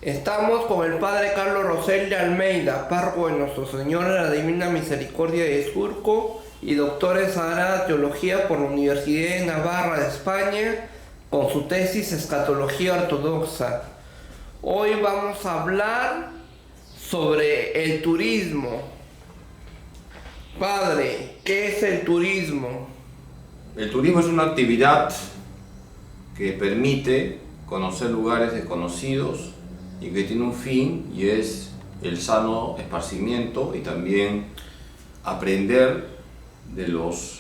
Estamos con el Padre Carlos Rosel de Almeida, párroco de Nuestra Señora de la Divina Misericordia de Surco y doctor en Sagrada Teología por la Universidad de Navarra de España, con su tesis Escatología Ortodoxa. Hoy vamos a hablar sobre el turismo. Padre, ¿qué es el turismo? El turismo es una actividad que permite conocer lugares desconocidos y que tiene un fin, y es el sano esparcimiento y también aprender de los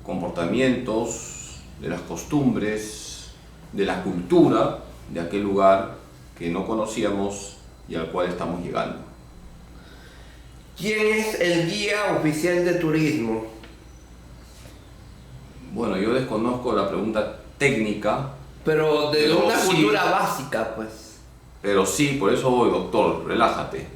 comportamientos, de las costumbres, de la cultura de aquel lugar que no conocíamos y al cual estamos llegando. ¿Quién es el guía oficial de turismo? Bueno, yo desconozco la pregunta técnica. Pero de Pero una sí. cultura básica, pues. Pero sí, por eso voy, doctor, relájate.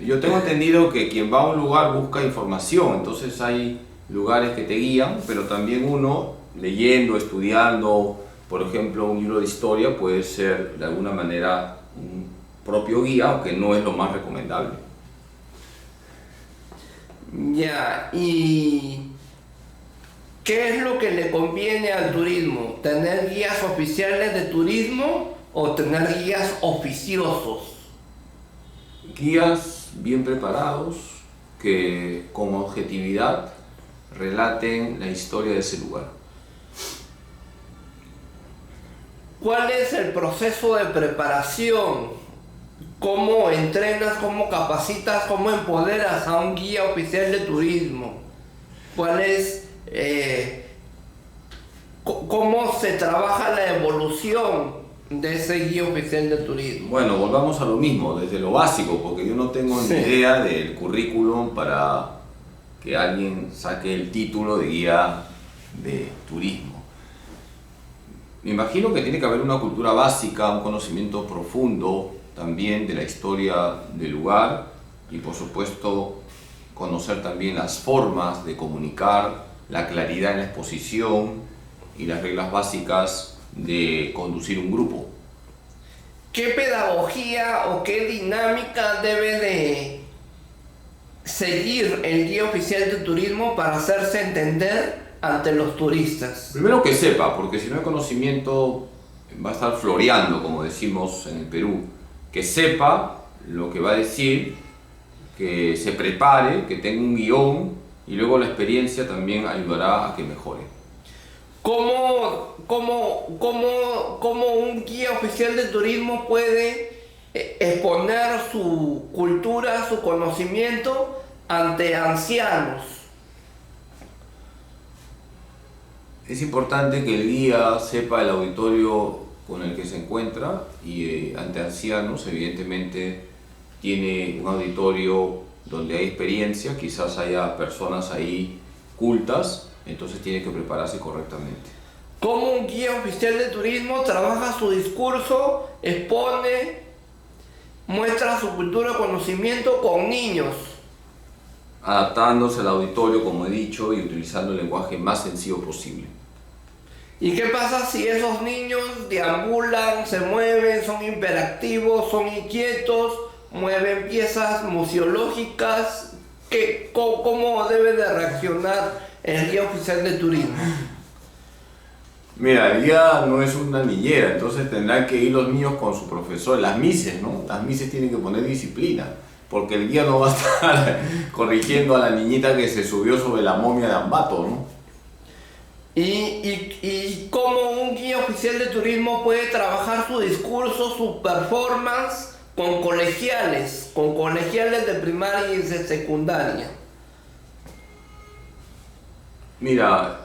Yo tengo entendido que quien va a un lugar busca información, entonces hay lugares que te guían, pero también uno, leyendo, estudiando, por ejemplo, un libro de historia puede ser de alguna manera un propio guía, aunque no es lo más recomendable. Ya, ¿y qué es lo que le conviene al turismo? ¿Tener guías oficiales de turismo o tener guías oficiosos? Guías bien preparados que con objetividad relaten la historia de ese lugar. ¿Cuál es el proceso de preparación? ¿Cómo entrenas, cómo capacitas, cómo empoderas a un guía oficial de turismo? ¿Cuál es, cómo se trabaja la evolución de ese guía oficial de turismo? Bueno, volvamos a lo mismo, desde lo básico, porque yo no tengo Sí. ni idea del currículum para que alguien saque el título de guía de turismo. Me imagino que tiene que haber una cultura básica, un conocimiento profundo también de la historia del lugar y, por supuesto, conocer también las formas de comunicar, la claridad en la exposición y las reglas básicas de conducir un grupo. ¿Qué pedagogía o qué dinámica debe de seguir el guía oficial de turismo para hacerse entender ante los turistas? Primero que sepa, porque si no hay conocimiento va a estar floreando, como decimos en el Perú. Que sepa lo que va a decir, que se prepare, que tenga un guión y luego la experiencia también ayudará a que mejore. ¿Cómo un guía oficial de turismo puede exponer su cultura, su conocimiento ante ancianos? Es importante que el guía sepa el auditorio con el que se encuentra y ante ancianos evidentemente tiene un auditorio donde hay experiencia, quizás haya personas ahí cultas, entonces tiene que prepararse correctamente. ¿Cómo un guía oficial de turismo trabaja su discurso, expone, muestra su cultura, conocimiento con niños? Adaptándose al auditorio, como he dicho, y utilizando el lenguaje más sencillo posible. ¿Y qué pasa si esos niños deambulan, se mueven, son hiperactivos, son inquietos, mueven piezas museológicas? ¿Cómo debe de reaccionar el guía oficial de turismo? Mira, el guía no es una niñera, entonces tendrán que ir los niños con su profesor, las mises, ¿no? Las mises tienen que poner disciplina, porque el guía no va a estar corrigiendo a la niñita que se subió sobre la momia de Ambato, ¿no? ¿Y cómo un guía oficial de turismo puede trabajar su discurso, su performance con colegiales de primaria y de secundaria? Mira,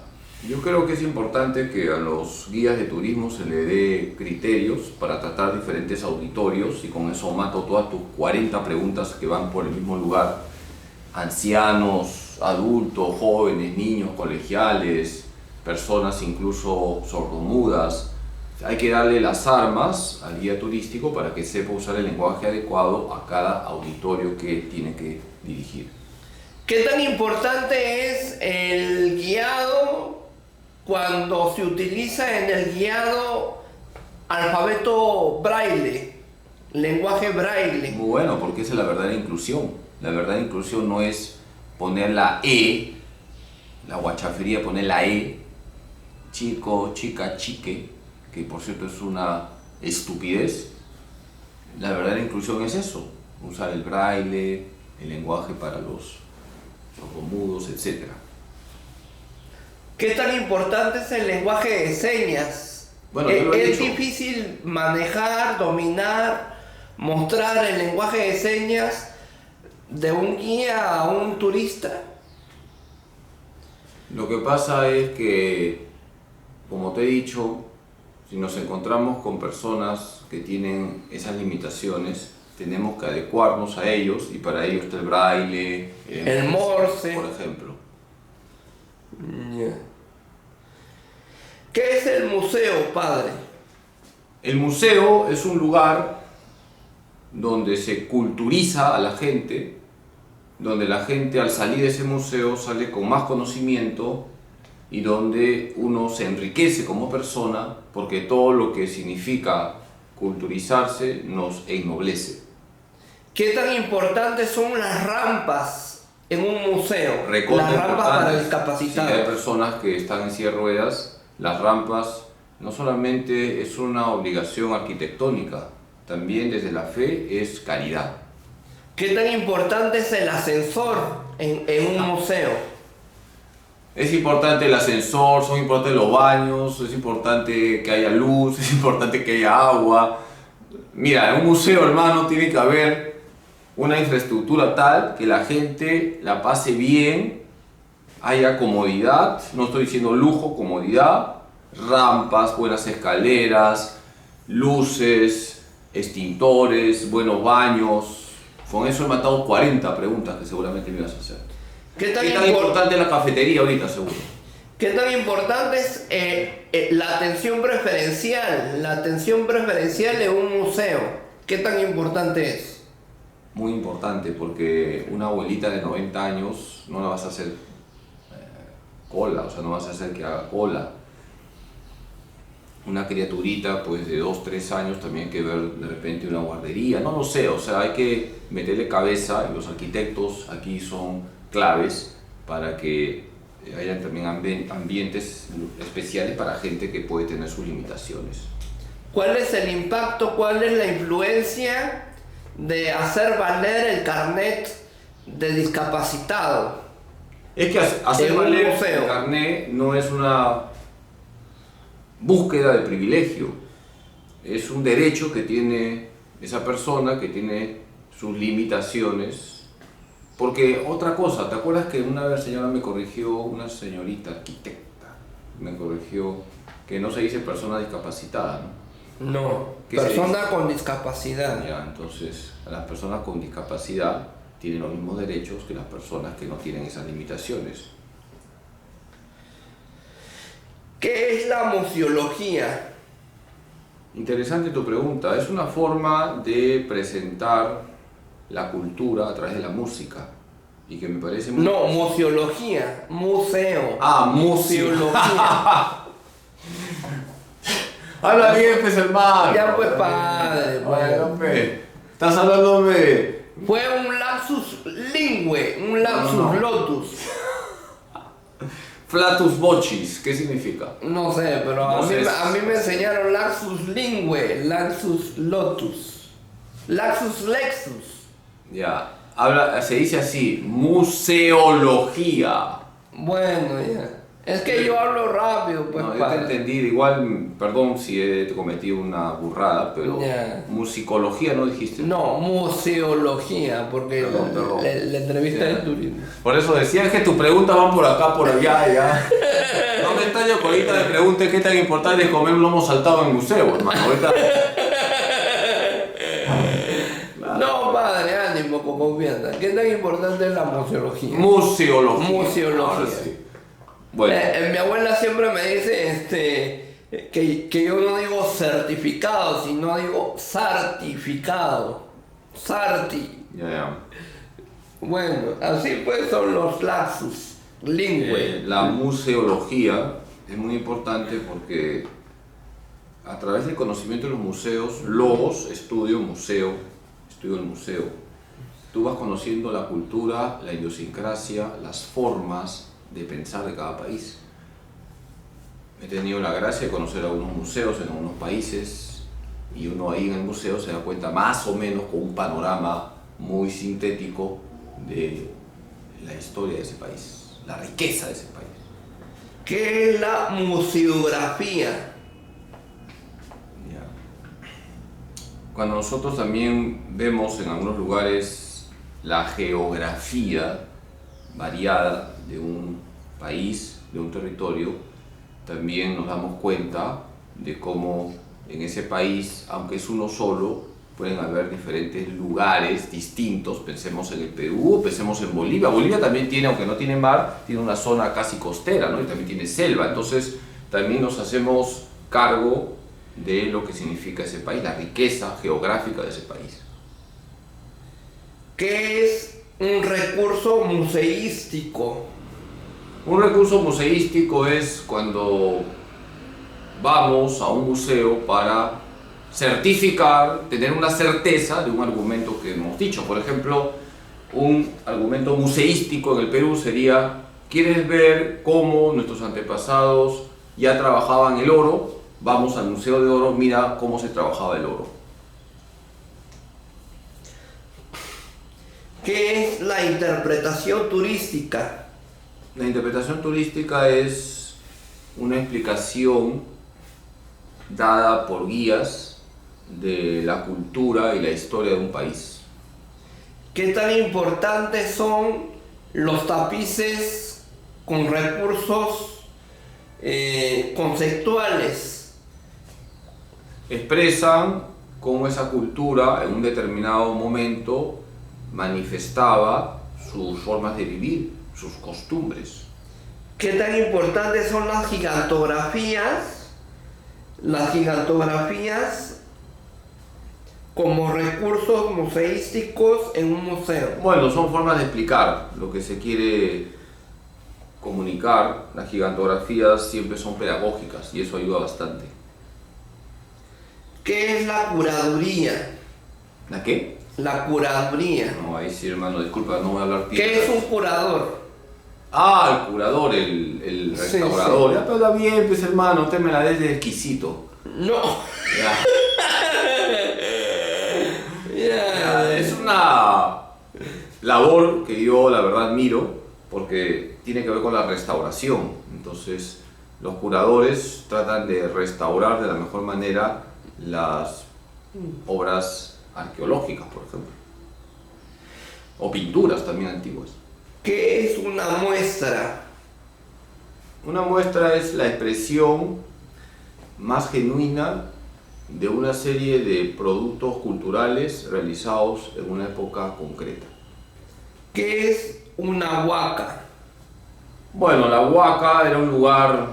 yo creo que es importante que a los guías de turismo se le dé criterios para tratar diferentes auditorios, y con eso mato todas tus 40 preguntas que van por el mismo lugar. Ancianos, adultos, jóvenes, niños, colegiales, personas incluso sordomudas. Hay que darle las armas al guía turístico para que sepa usar el lenguaje adecuado a cada auditorio que tiene que dirigir. ¿Qué tan importante es el guiado cuando se utiliza en el guiado alfabeto braille, lenguaje braille. Muy bueno, porque esa es la verdadera inclusión. La verdadera inclusión no es poner la E, la guachafería, poner la E, chico, chica, chique, que por cierto es una estupidez. La verdadera inclusión es eso, usar el braille, el lenguaje para los sordomudos, etc. ¿Qué tan importante es el lenguaje de señas? Bueno, yo lo he ¿Es dicho. difícil manejar, dominar, mostrar el lenguaje de señas de un guía a un turista? Lo que pasa es que, como te he dicho, si nos encontramos con personas que tienen esas limitaciones, tenemos que adecuarnos a ellos y para ello está el braille, El morse. por ejemplo. ¿Qué es el museo, padre? El museo es un lugar donde se culturiza a la gente, donde la gente al salir de ese museo sale con más conocimiento y donde uno se enriquece como persona porque todo lo que significa culturizarse nos ennoblece. ¿Qué tan importantes son las rampas en un museo? Recontra Las rampas para importantes. discapacitados. Si hay personas que están en silla de ruedas, las rampas no solamente es una obligación arquitectónica, también desde la fe es caridad. ¿Qué tan importante es el ascensor en un museo? Es importante el ascensor, son importantes los baños, es importante que haya luz, es importante que haya agua. Mira, en un museo, hermano, tiene que haber una infraestructura tal que la gente la pase bien, haya comodidad, no estoy diciendo lujo, comodidad, rampas, buenas escaleras, luces, extintores, buenos baños. Con eso he matado 40 preguntas que seguramente me ibas a hacer. ¿Qué tan, ¿Qué tan importante es la cafetería ahorita, seguro? ¿Qué tan importante es la atención preferencial? La atención preferencial en un museo. ¿Qué tan importante es? Muy importante, porque una abuelita de 90 años no la vas a hacer cola, o sea, no vas a hacer que haga cola. Una criaturita pues de 2, 3 años también hay que ver de repente una guardería, no lo sé, o sea, hay que meterle cabeza y los arquitectos aquí son claves para que haya también ambientes especiales para gente que puede tener sus limitaciones. ¿Cuál es el impacto, cuál es la influencia de hacer valer el carnet de discapacitado? Es que hacer En un valer museo. el carnet no es una búsqueda de privilegio, es un derecho que tiene esa persona que tiene sus limitaciones. Porque otra cosa, ¿te acuerdas que una vez señora me corrigió, una señorita arquitecta, me corrigió que no se dice persona discapacitada, ¿no? No, ¿Qué se persona con discapacidad. Ya, entonces, las personas con discapacidad tienen los mismos derechos que las personas que no tienen esas limitaciones. ¿Qué es la museología? Interesante tu pregunta. Es una forma de presentar la cultura a través de la música y que me parece muy... No, museología, museo. Ah, museología. Habla bien, pues, hermano. Ya pues, padre, Bueno, pues. pues. Estás hablándome. Fue un lapsus lingüe, un lapsus No. lotus. Flatus vocis, ¿qué significa? No sé, pero No sé. a mí me enseñaron lapsus lingüe, lapsus lotus, lapsus lexus. Ya. Se dice así, museología. Bueno, ya. Es que yo hablo rápido, pues, No, yo te padre. entendí, igual, perdón si he cometido una burrada, pero Ya. musicología no dijiste. No, museología, porque Perdón. la entrevista Ya. es turismo. Por eso decían que tus preguntas van por acá, por allá, ya. No me extraño que ahorita me preguntes qué tan importante es comer un lomo saltado en el museo, hermano. Ahorita... No, padre, ánimo, con confianza. ¿Qué tan importante es la museología? Museología. Museología. Ahora sí. Bueno, Mi abuela siempre me dice que yo no digo certificado, sino digo sartificado. Sarti. ya. Bueno, así pues son los lapsus lingüe. La museología es muy importante porque a través del conocimiento de los museos, logos, estudio, museo, estudio del museo, tú vas conociendo la cultura, la idiosincrasia, las formas de pensar de cada país. He tenido la gracia de conocer algunos museos en algunos países y uno ahí en el museo se da cuenta más o menos con un panorama muy sintético de la historia de ese país, la riqueza de ese país. ¿Qué es la museografía? Cuando nosotros también vemos en algunos lugares la geografía variada de un país, de un territorio, también nos damos cuenta de cómo en ese país, aunque es uno solo, pueden haber diferentes lugares distintos. Pensemos en el Perú, pensemos en Bolivia. Bolivia también tiene, aunque no tiene mar, tiene una zona casi costera, ¿no? Y también tiene selva. Entonces también nos hacemos cargo de lo que significa ese país, la riqueza geográfica de ese país. ¿Qué es un recurso museístico? Un recurso museístico es cuando vamos a un museo para certificar, tener una certeza de un argumento que hemos dicho. Por ejemplo, un argumento museístico en el Perú sería: ¿quieres ver cómo nuestros antepasados ya trabajaban el oro? Vamos al Museo de Oro, mira cómo se trabajaba el oro. ¿Qué es la interpretación turística? La interpretación turística es una explicación dada por guías de la cultura y la historia de un país. ¿Qué tan importantes son los tapices con recursos conceptuales? Expresan cómo esa cultura en un determinado momento manifestaba sus formas de vivir, sus costumbres. ¿Qué tan importantes son las gigantografías? Las gigantografías como recursos museísticos en un museo. Bueno, son formas de explicar lo que se quiere comunicar. Las gigantografías siempre son pedagógicas y eso ayuda bastante. ¿Qué es la curaduría? ¿La qué? La curaduría. No, ahí sí, hermano, disculpa, no voy a hablar bien. ¿Qué es un curador? Ah, el curador, el restaurador. Sí. Ya, pero está bien, pues hermano, usted me la des de exquisito. No. Ya. Ya. Es una labor que yo la verdad admiro porque tiene que ver con la restauración. Entonces, los curadores tratan de restaurar de la mejor manera las obras arqueológicas, por ejemplo, o pinturas también antiguas. ¿Qué es una muestra? Una muestra es la expresión más genuina de una serie de productos culturales realizados en una época concreta. ¿Qué es una huaca? Bueno, la huaca era un lugar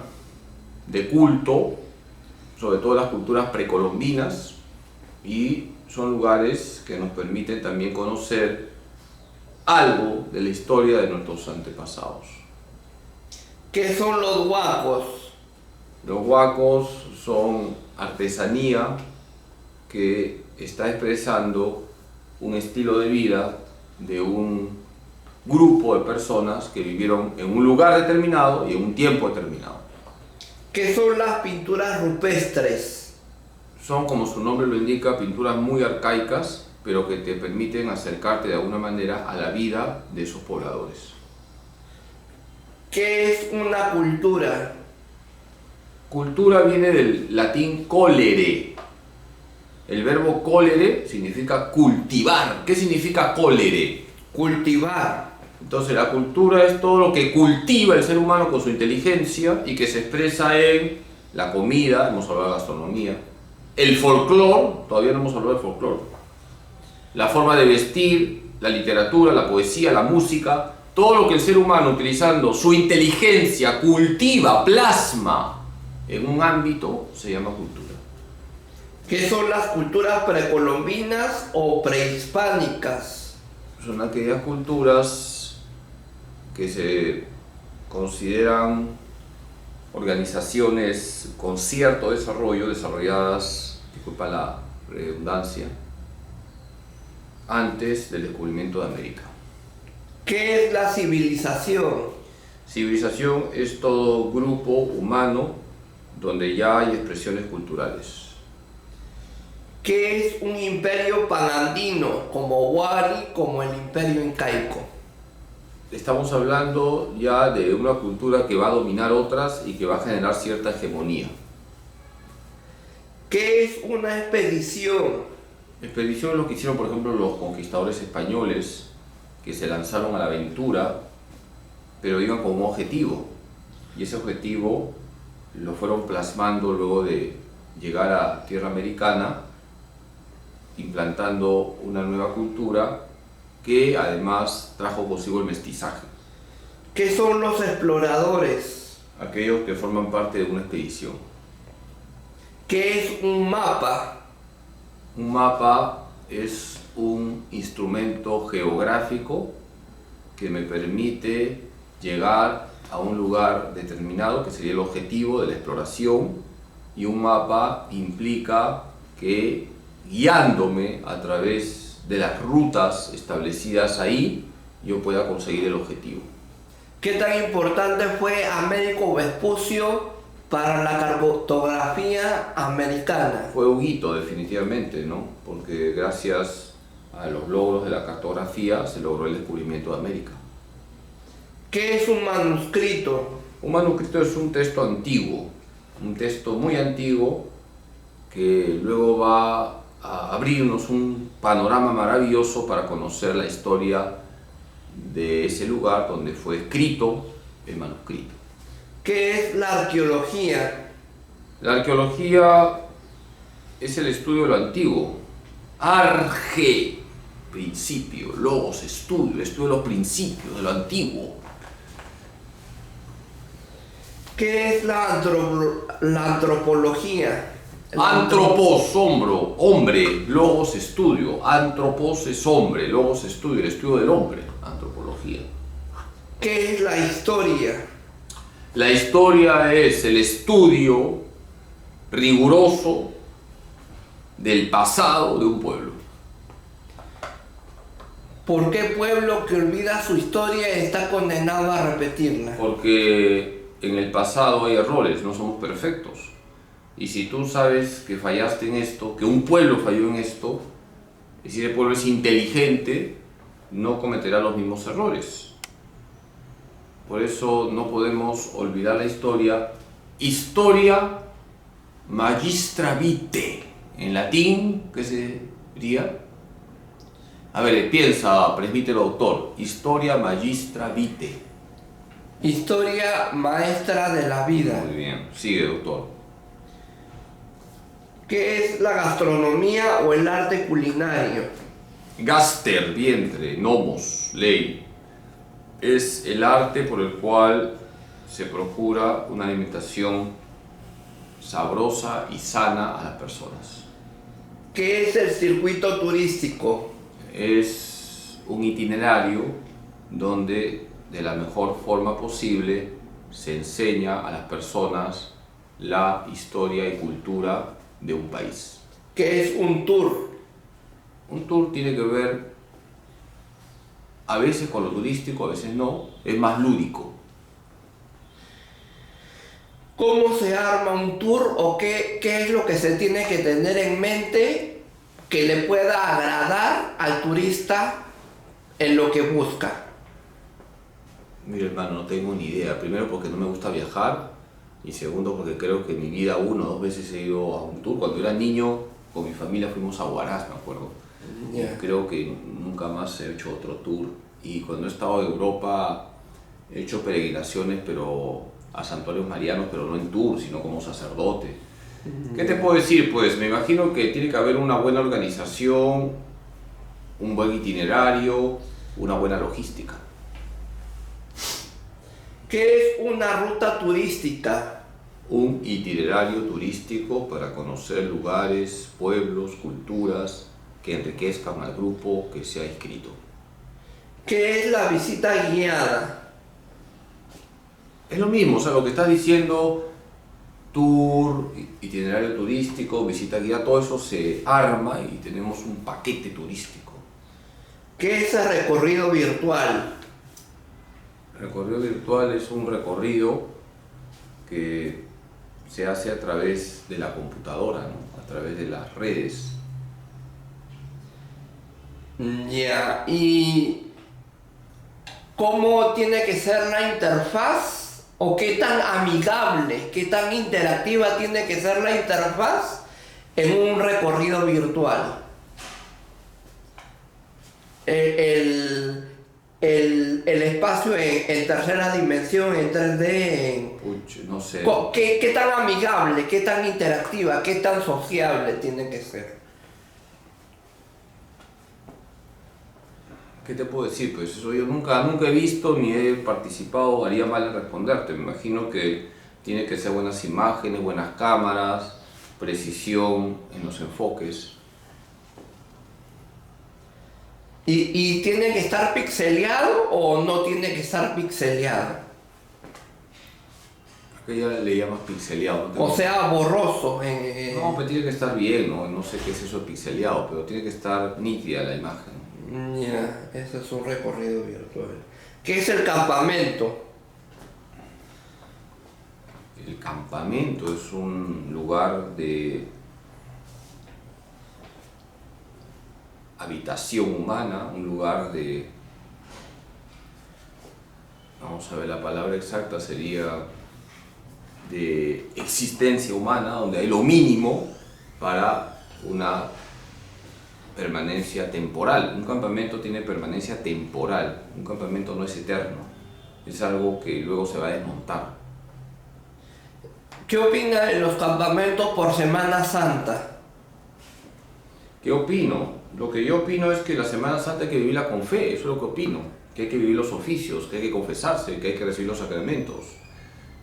de culto, sobre todo las culturas precolombinas, y son lugares que nos permiten también conocer algo de la historia de nuestros antepasados. ¿Qué son los huacos? Los huacos son artesanía que está expresando un estilo de vida de un grupo de personas que vivieron en un lugar determinado y en un tiempo determinado. ¿Qué son las pinturas rupestres? Son, como su nombre lo indica, pinturas muy arcaicas, pero que te permiten acercarte de alguna manera a la vida de esos pobladores. ¿Qué es una cultura? Cultura viene del latín colere. El verbo colere significa cultivar. ¿Qué significa colere? Cultivar. Entonces la cultura es todo lo que cultiva el ser humano con su inteligencia y que se expresa en la comida, hemos hablado de gastronomía, el folclore, todavía no hemos hablado del folclore, la forma de vestir, la literatura, la poesía, la música, todo lo que el ser humano utilizando su inteligencia cultiva, plasma en un ámbito se llama cultura. ¿Qué son las culturas precolombinas o prehispánicas? Son aquellas culturas que se consideran organizaciones con cierto desarrollo, desarrolladas, disculpa la redundancia, antes del descubrimiento de América. ¿Qué es la civilización? Civilización es todo grupo humano donde ya hay expresiones culturales. ¿Qué es un imperio panandino, como Wari, como el imperio incaico? Estamos hablando ya de una cultura que va a dominar otras y que va a generar cierta hegemonía. ¿Qué es una expedición? Expedición es lo que hicieron, por ejemplo, los conquistadores españoles, que se lanzaron a la aventura, pero iban con un objetivo. Y ese objetivo lo fueron plasmando luego de llegar a tierra americana, implantando una nueva cultura que además trajo consigo el mestizaje. ¿Qué son los exploradores? Aquellos que forman parte de una expedición. ¿Qué es un mapa? Un mapa es un instrumento geográfico que me permite llegar a un lugar determinado, que sería el objetivo de la exploración, y un mapa implica que, guiándome a través de las rutas establecidas ahí, yo pueda conseguir el objetivo. ¿Qué tan importante fue Américo Vespucio para la cartografía americana? Fue un hito definitivamente, ¿no? Porque gracias a los logros de la cartografía se logró el descubrimiento de América. ¿Qué es un manuscrito? Un manuscrito es un texto antiguo, un texto muy antiguo que luego va a abrirnos un panorama maravilloso para conocer la historia de ese lugar donde fue escrito el manuscrito. ¿Qué es la arqueología? La arqueología es el estudio de lo antiguo. Arge, principio, logos, estudio, el estudio de los principios, de lo antiguo. ¿Qué es la antropología? Antropos, hombre, logos, estudio. Antropos es hombre, logos, estudio, el estudio del hombre, antropología. ¿Qué es la historia? La historia es el estudio riguroso del pasado de un pueblo. ¿Por qué pueblo que olvida su historia está condenado a repetirla? Porque en el pasado hay errores, no somos perfectos. Y si tú sabes que fallaste en esto, que un pueblo falló en esto, y si el pueblo es inteligente, no cometerá los mismos errores. Por eso no podemos olvidar la historia. Historia magistra vitae. En latín, ¿qué sería? A ver, piensa, presbítero autor. Historia magistra vitae. Historia maestra de la vida. Muy bien, sigue, doctor. ¿Qué es la gastronomía o el arte culinario? Gaster, vientre, nomos, ley. Es el arte por el cual se procura una alimentación sabrosa y sana a las personas. ¿Qué es el circuito turístico? Es un itinerario donde de la mejor forma posible se enseña a las personas la historia y cultura de un país. ¿Qué es un tour? Un tour tiene que ver a veces con lo turístico, a veces no, es más lúdico. ¿Cómo se arma un tour o qué es lo que se tiene que tener en mente que le pueda agradar al turista en lo que busca? Mira, hermano, no tengo ni idea. Primero porque no me gusta viajar y segundo porque creo que en mi vida 1 o 2 veces he ido a un tour. Cuando era niño con mi familia fuimos a Huaraz, me acuerdo. Yeah. Creo que nunca más he hecho otro tour. Y cuando he estado en Europa he hecho peregrinaciones, pero a santuarios marianos, pero no en tour, sino como sacerdote. ¿Qué te puedo decir? Pues me imagino que tiene que haber una buena organización, un buen itinerario, una buena logística. ¿Qué es una ruta turística? Un itinerario turístico para conocer lugares, pueblos, culturas que enriquezcan al grupo que se ha inscrito. ¿Qué es la visita guiada? Es lo mismo, o sea, lo que estás diciendo tour, itinerario turístico, visita guiada, todo eso se arma y tenemos un paquete turístico. ¿Qué es el recorrido virtual? El recorrido virtual es un recorrido que se hace a través de la computadora, ¿no? A través de las redes. Ya, ¿y cómo tiene que ser la interfaz? ¿O qué tan amigable, qué tan interactiva tiene que ser la interfaz en un recorrido virtual? El espacio en tercera dimensión, en 3D, No sé. ¿qué tan amigable, qué tan interactiva, qué tan sociable tiene que ser? ¿Qué te puedo decir? Pues eso yo nunca he visto ni he participado, haría mal en responderte. Me imagino que tiene que ser buenas imágenes, buenas cámaras, precisión en los enfoques. ¿Y tiene que estar pixeleado o no tiene que estar pixeleado? Que ya le llamas pixeleado. ¿No? O sea, borroso. No, pero tiene que estar bien, ¿no? No sé qué es eso de pixeleado, pero tiene que estar nítida la imagen. Ya, ese es un recorrido virtual. ¿Qué es el campamento? El campamento es un lugar de habitación humana, un lugar de, vamos a ver, la palabra exacta sería de existencia humana, donde hay lo mínimo para una permanencia temporal. Un campamento tiene permanencia temporal, un campamento no es eterno, es algo que luego se va a desmontar. ¿Qué opina de los campamentos por Semana Santa? ¿Qué opino? Lo que yo opino es que la Semana Santa hay que vivirla con fe, eso es lo que opino, que hay que vivir los oficios, que hay que confesarse, que hay que recibir los sacramentos.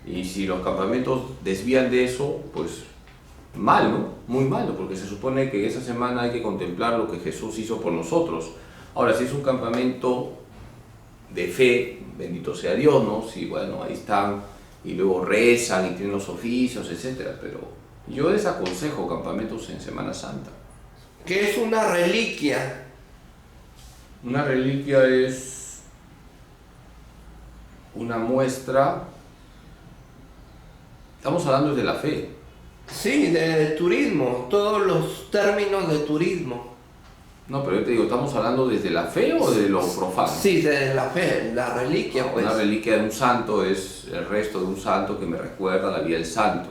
Y si los campamentos desvían de eso, pues mal, ¿no? Muy malo, porque se supone que esa semana hay que contemplar lo que Jesús hizo por nosotros. Ahora, si es un campamento de fe, bendito sea Dios, ¿no? Si, bueno, ahí están y luego rezan y tienen los oficios, etc. Pero yo desaconsejo campamentos en Semana Santa. ¿Qué es una reliquia? Una reliquia es una muestra, estamos hablando de la fe. Sí, de turismo, todos los términos de turismo. No, pero yo te digo, ¿estamos hablando desde la fe o de lo profano? Sí, de la fe, la reliquia, pues. Una reliquia de un santo es el resto de un santo que me recuerda la vida del santo.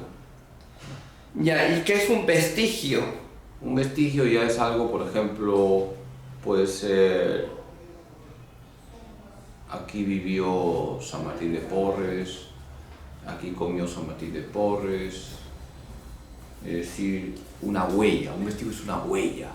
Ya, ¿y qué es un vestigio? Un vestigio ya es algo, por ejemplo, puede ser, aquí vivió San Martín de Porres, aquí comió San Martín de Porres, es decir, una huella, un vestigio es una huella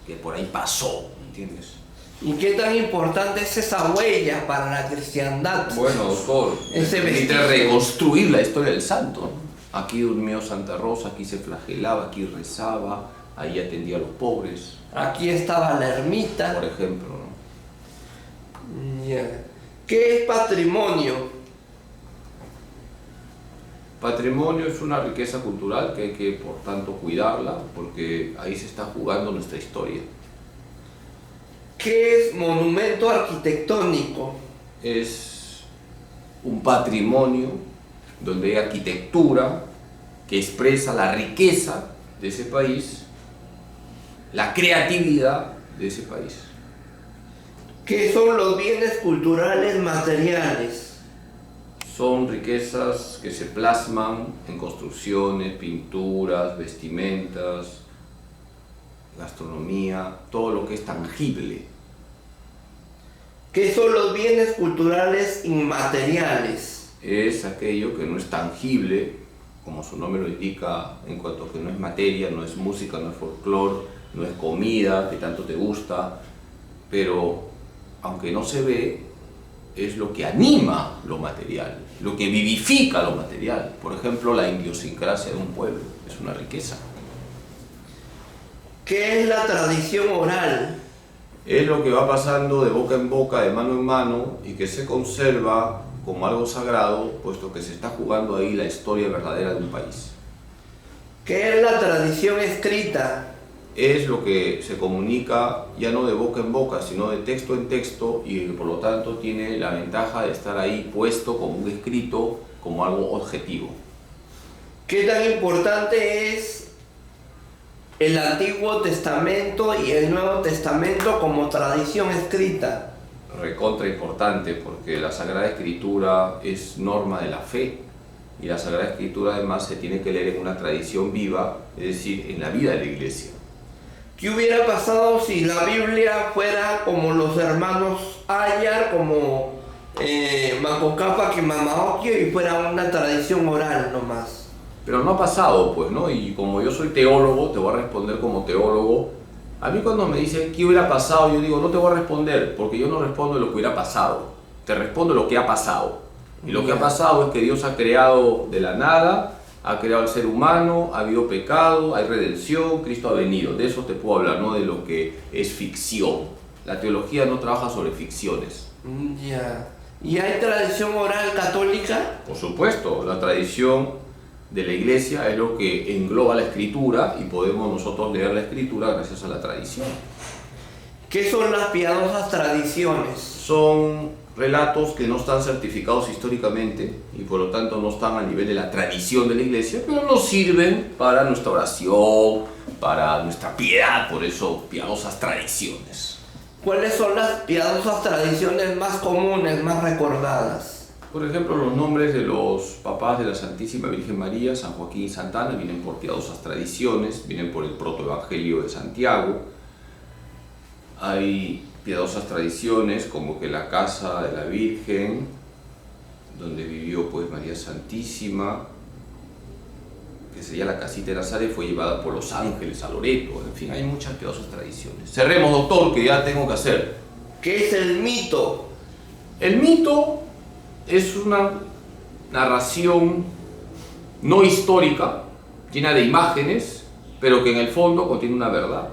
que por ahí pasó, ¿me entiendes? ¿Y qué tan importante es esa huella para la cristiandad? Bueno, doctor, Ese permite vestigio. reconstruir la historia del santo, ¿no? Aquí durmió Santa Rosa, aquí se flagelaba, aquí rezaba, ahí atendía a los pobres, Aquí estaba la ermita. por ejemplo, ¿no? Ya. ¿Qué es patrimonio? Patrimonio es una riqueza cultural que hay que, por tanto, cuidarla, porque ahí se está jugando nuestra historia. ¿Qué es monumento arquitectónico? Es un patrimonio donde hay arquitectura que expresa la riqueza de ese país, la creatividad de ese país. ¿Qué son los bienes culturales materiales? Son riquezas que se plasman en construcciones, pinturas, vestimentas, gastronomía, todo lo que es tangible. ¿Qué son los bienes culturales inmateriales? Es aquello que no es tangible, como su nombre lo indica, en cuanto a que no es materia, no es música, no es folclore, no es comida que tanto te gusta, pero aunque no se ve, es lo que anima lo material, lo que vivifica lo material. Por ejemplo, la idiosincrasia de un pueblo es una riqueza. ¿Qué es la tradición oral? Es lo que va pasando de boca en boca, de mano en mano, y que se conserva como algo sagrado, puesto que se está jugando ahí la historia verdadera de un país. ¿Qué es la tradición escrita? Es lo que se comunica ya no de boca en boca, sino de texto en texto y por lo tanto tiene la ventaja de estar ahí puesto como un escrito, como algo objetivo. ¿Qué tan importante es el Antiguo Testamento y el Nuevo Testamento como tradición escrita? Recontra importante porque la Sagrada Escritura es norma de la fe y la Sagrada Escritura además se tiene que leer en una tradición viva, es decir, en la vida de la iglesia. ¿Qué hubiera pasado si la Biblia fuera como los hermanos Ayar, como Manco Cápac y Mamaocchio y fuera una tradición oral nomás? Pero no ha pasado, pues, ¿no? Y como yo soy teólogo, te voy a responder como teólogo. A mí cuando me dicen qué hubiera pasado, yo digo, no te voy a responder, porque yo no respondo de lo que hubiera pasado. Te respondo lo que ha pasado. Y lo que ha pasado es que Dios ha creado de la nada, ha creado al ser humano, ha habido pecado, hay redención, Cristo ha venido. De eso te puedo hablar, no de lo que es ficción. La teología no trabaja sobre ficciones. Ya. ¿Y hay tradición oral católica? Por supuesto, la tradición de la iglesia es lo que engloba la escritura y podemos nosotros leer la escritura gracias a la tradición. ¿Qué son las piadosas tradiciones? Son relatos que no están certificados históricamente y por lo tanto no están a nivel de la tradición de la iglesia, pero nos sirven para nuestra oración, para nuestra piedad, por eso piadosas tradiciones. ¿Cuáles son las piadosas tradiciones más comunes, más recordadas? Por ejemplo, los nombres de los papás de la Santísima Virgen María, San Joaquín y Santa Ana, vienen por piadosas tradiciones, vienen por el protoevangelio de Santiago. Hay piadosas tradiciones como que la casa de la Virgen, donde vivió pues María Santísima, que sería la casita de Nazaret, fue llevada por los ángeles a Loreto. En fin, hay muchas piadosas tradiciones. Cerremos, doctor, que ya tengo que hacer. ¿Qué es el mito? El mito es una narración no histórica, llena de imágenes, pero que en el fondo contiene una verdad.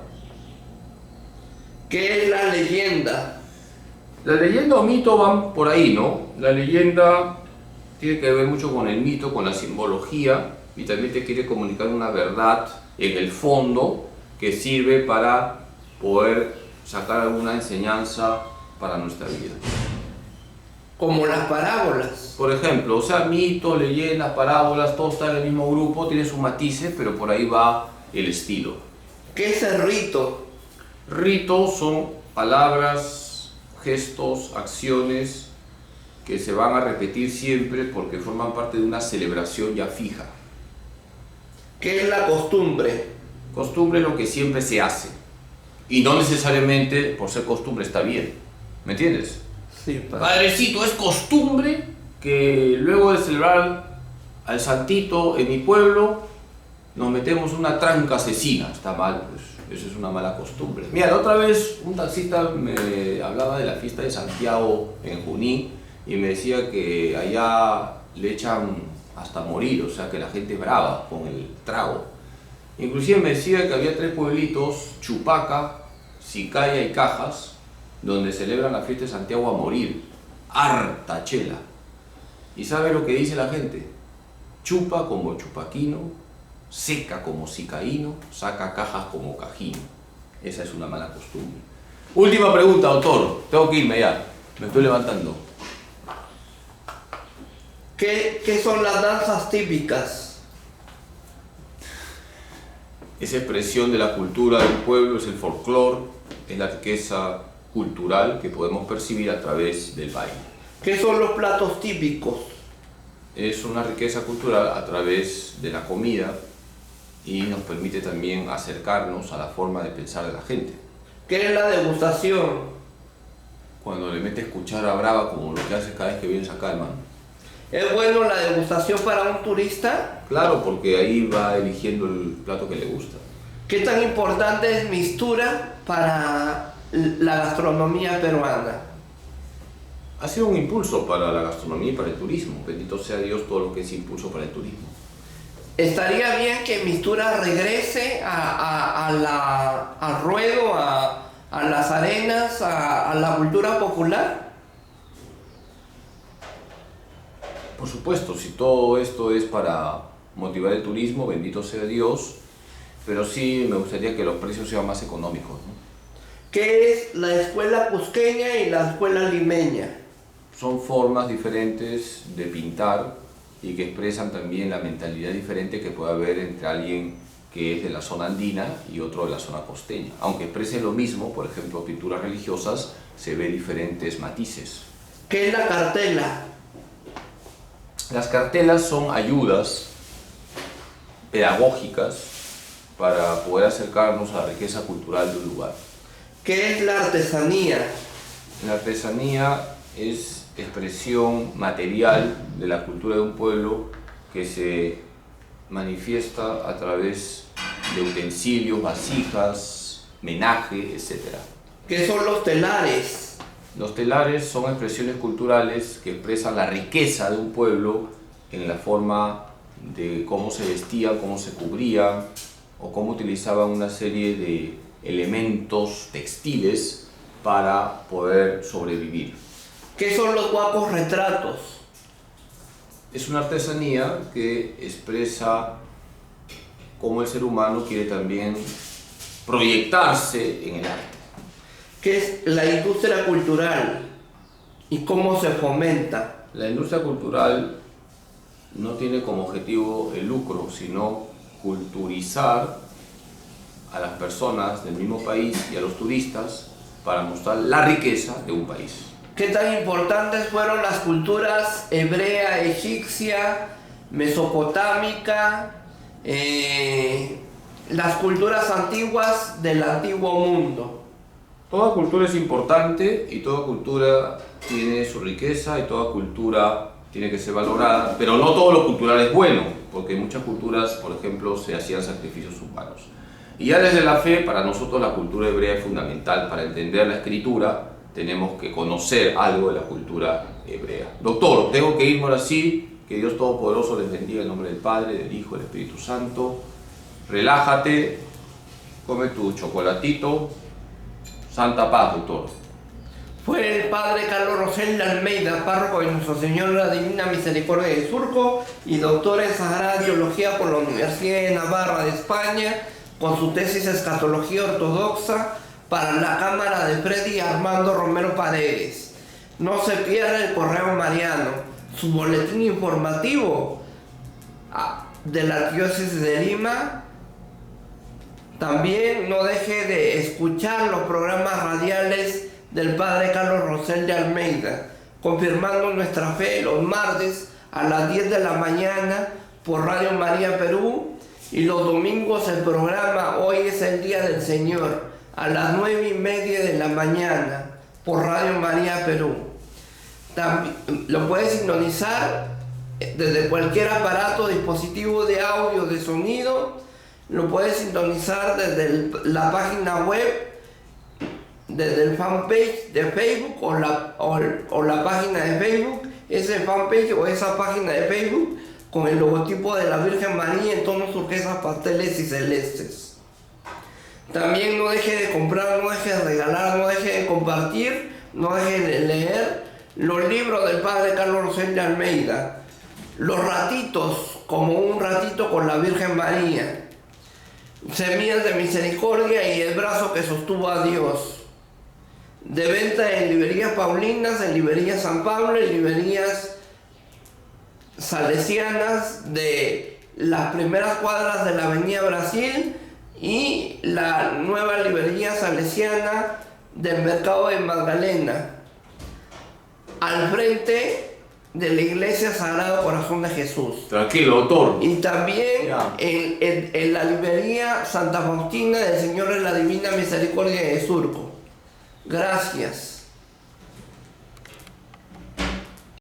¿Qué es la leyenda? La leyenda o mito van por ahí, ¿no? La leyenda tiene que ver mucho con el mito, con la simbología, y también te quiere comunicar una verdad en el fondo que sirve para poder sacar alguna enseñanza para nuestra vida. Como las parábolas. Por ejemplo, o sea, mitos, leyendas, parábolas, todo está en el mismo grupo, tiene sus matices, pero por ahí va el estilo. ¿Qué es el rito? Ritos son palabras, gestos, acciones que se van a repetir siempre porque forman parte de una celebración ya fija. ¿Qué es la costumbre? Costumbre es lo que siempre se hace y no necesariamente por ser costumbre está bien, ¿me entiendes? Sí, Padrecito, es costumbre que luego de celebrar al santito en mi pueblo nos metemos una tranca asesina. Está mal, pues eso es una mala costumbre. Mira, la otra vez un taxista me hablaba de la fiesta de Santiago en Junín y me decía que allá le echan hasta morir, o sea que la gente es brava con el trago. Inclusive me decía que había 3 pueblitos, Chupaca, Sicaya y Cajas, donde celebran la fiesta de Santiago a morir, harta chela. ¿Y sabe lo que dice la gente? Chupa como chupaquino, seca como sicaíno, saca cajas como cajino. Esa es una mala costumbre. Última pregunta, doctor. Tengo que irme ya. Me estoy levantando. ¿Qué son las danzas típicas? Esa expresión de la cultura del pueblo es el folclore, es la riqueza cultural que podemos percibir a través del baile. ¿Qué son los platos típicos? Es una riqueza cultural a través de la comida y nos permite también acercarnos a la forma de pensar de la gente. ¿Qué es la degustación? Cuando le metes cuchara brava como lo que haces cada vez que vienes acá, hermano. ¿Es bueno la degustación para un turista? Claro, porque ahí va eligiendo el plato que le gusta. ¿Qué tan importante es Mistura para la gastronomía peruana? Ha sido un impulso para la gastronomía y para el turismo. Bendito sea Dios todo lo que es impulso para el turismo. ¿Estaría bien que Mistura regrese al ruedo, a las arenas, a la cultura popular? Por supuesto, si todo esto es para motivar el turismo, bendito sea Dios, pero sí me gustaría que los precios sean más económicos, ¿no? ¿Qué es la escuela cusqueña y la escuela limeña? Son formas diferentes de pintar y que expresan también la mentalidad diferente que puede haber entre alguien que es de la zona andina y otro de la zona costeña. Aunque expresen lo mismo, por ejemplo, pinturas religiosas, se ve diferentes matices. ¿Qué es la cartela? Las cartelas son ayudas pedagógicas para poder acercarnos a la riqueza cultural de un lugar. ¿Qué es la artesanía? La artesanía es expresión material de la cultura de un pueblo que se manifiesta a través de utensilios, vasijas, menaje, etc. ¿Qué son los telares? Los telares son expresiones culturales que expresan la riqueza de un pueblo en la forma de cómo se vestían, cómo se cubrían o cómo utilizaban una serie de elementos textiles para poder sobrevivir. ¿Qué son los guapos retratos? Es una artesanía que expresa cómo el ser humano quiere también proyectarse en el arte. ¿Qué es la industria cultural y cómo se fomenta? La industria cultural no tiene como objetivo el lucro, sino culturizar a las personas del mismo país y a los turistas para mostrar la riqueza de un país. ¿Qué tan importantes fueron las culturas hebrea, egipcia, mesopotámica, las culturas antiguas del antiguo mundo? Toda cultura es importante y toda cultura tiene su riqueza y toda cultura tiene que ser valorada, pero no todo lo cultural es bueno, porque en muchas culturas, por ejemplo, se hacían sacrificios humanos. Y ya desde la fe, para nosotros la cultura hebrea es fundamental. Para entender la escritura, tenemos que conocer algo de la cultura hebrea. Doctor, tengo que irme ahora sí. Que Dios Todopoderoso les bendiga en nombre del Padre, del Hijo y del Espíritu Santo. Relájate, come tu chocolatito. Santa paz, doctor. Fue el padre Carlos Rosel de Almeida, párroco de Nuestra Señora Divina Misericordia de Surco y doctor en Sagrada Teología por la Universidad de Navarra de España, con su tesis Escatología Ortodoxa para la Cámara de Freddy Armando Romero Paredes. No se pierda el Correo Mariano, su boletín informativo de la Diócesis de Lima. También no deje de escuchar los programas radiales del Padre Carlos Rosel de Almeida, confirmando nuestra fe los martes a las 10 de la mañana por Radio María Perú y los domingos el programa Hoy es el Día del Señor a las 9:30 de la mañana por Radio María Perú. También lo puedes sintonizar desde cualquier aparato, dispositivo de audio, de sonido. Lo puedes sintonizar desde la página web, desde el fanpage de Facebook o la página de Facebook, ese fanpage o esa página de Facebook con el logotipo de la Virgen María en tonos turquesas, pasteles y celestes. También no deje de comprar, no deje de regalar, no deje de compartir, no deje de leer los libros del Padre Carlos Rosel de Almeida. Los ratitos, como un ratito con la Virgen María. Semillas de misericordia y el brazo que sostuvo a Dios. De venta en librerías Paulinas, en librerías San Pablo, en librerías salesianas de las primeras cuadras de la Avenida Brasil y la nueva librería salesiana del Mercado de Magdalena, al frente de la Iglesia Sagrado Corazón de Jesús. Tranquilo, doctor. Y también en la librería Santa Faustina del Señor de la Divina Misericordia de Surco. Gracias.